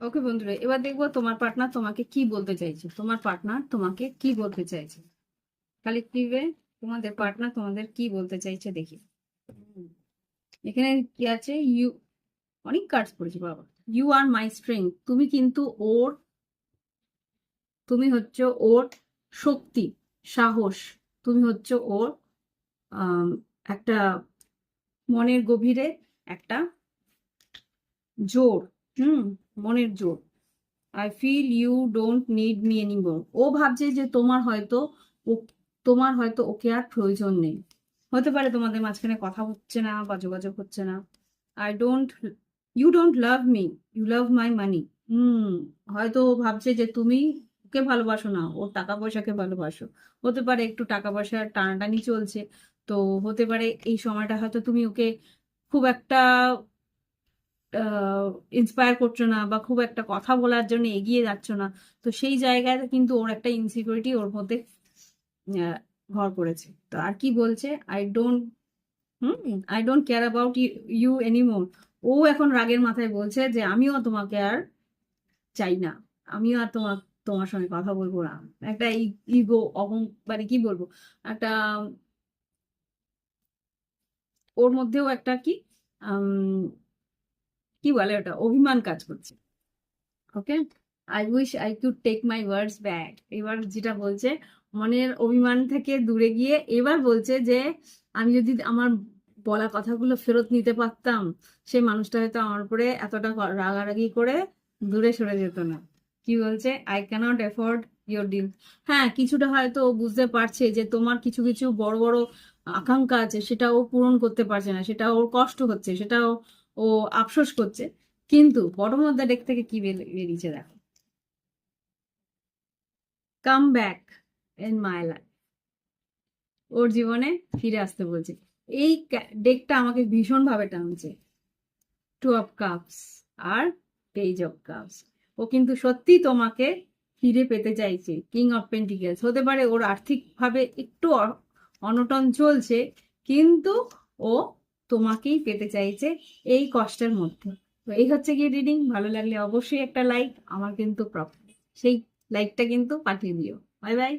ওকে বন্ধুরা, এবার দেখবো তোমার পার্টনার তোমাকে কি বলতে চাইছে। তোমার পার্টনার তোমাকে কি বলতে চাইছে কালেক্টিভে, তোমাদের পার্টনার তোমাদের কি বলতে চাইছে দেখি। হুম, এখানে কি আছে? ইউ, অনেক কার্ডস পড়েছে বাবা। ইউ আর মাই স্ট্রেংথ, তুমি কিন্তু ওর, তুমি হচ্ছে ওর শক্তি, সাহস। তুমি হচ্ছে ওর আম, একটা মনের গভীরে একটা জোর। হুম, মনের জোর। I feel you don't need me anymore. ও ভাবছে যে তোমার হয়তো ওকে আর প্রয়োজন নেই। হতে পারে তোমাদের মাঝখানে কথা হচ্ছে না বা যোগাযোগ হচ্ছে না। I don't, you don't love me, you love my money. হুম, হয়তো ও ভাবছে যে তুমি ওকে ভালোবাসো না, ওর টাকা পয়সাকে ভালোবাসো। হতে পারে একটু টাকা পয়সার টানাটানি চলছে। তো হতে পারে এই সময়টা হয়তো তুমি ওকে খুব একটা ইন্সপায়ার করছো না বা খুব একটা কথা বলার জন্য এগিয়ে যাচ্ছ না। তো সেই জায়গায় কিন্তু ওর একটা ইনসিকিউরিটি ওর মধ্যে আহ, ভর করেছে। তো আর কি বলছে? I don't care about you anymore. ও এখন রাগের মাথায় বলছে যে আমিও তোমাকে আর চাই না, আমিও আর তোমার সঙ্গে কথা বলবো না। একটা ইগো, মানে কি বলবো, একটা ওর মধ্যেও একটা কি কি বলে ওটা, অভিমান কাজ করছে। Okay, I wish I could take my words back. এবার যেটা বলছে, মনের অভিমান থেকে দূরে গিয়ে এবার বলছে যে আমি যদি আমার বলা কথাগুলো ফেরত নিতে পারতাম, সেই মানুষটা হয়তো আমার উপরে এতটা রাগারাগি করে দূরে সরে যেত না। কি বলছে? I cannot afford your deal. হ্যাঁ, কিছুটা হয়তো ও বুঝতে পারছে যে তোমার কিছু কিছু বড় বড় আকাঙ্ক্ষা আছে, সেটা ও পূরণ করতে পারছে না, সেটা ওর কষ্ট হচ্ছে, সেটা ও আফসোস করছে। কিন্তু বটম অফ দ্য ডেক থেকে কি বেরিয়েছে দেখো, come back in my life. ওর জীবনে ফিরে আসতে বলছে। এই ডেকটা আমাকে ভীষণ ভাবে টানছে, টু অফ কাপস আর পেজ অফ কাপস। ও কিন্তু সত্যি তোমাকে ফিরে পেতে চাইছে। কিং অফ পেন্টিকেলস, হতে পারে ওর আর্থিক ভাবে একটু অনটন চলছে, কিন্তু ও তোমাকেই পেতে চাইছে এই কষ্টের মধ্যে। তো এই হচ্ছে গিয়ে রিডিং। ভালো লাগলে অবশ্যই একটা লাইক, আমার কিন্তু সেই লাইকটা কিন্তু পাঠিয়ে দিও। Bye bye.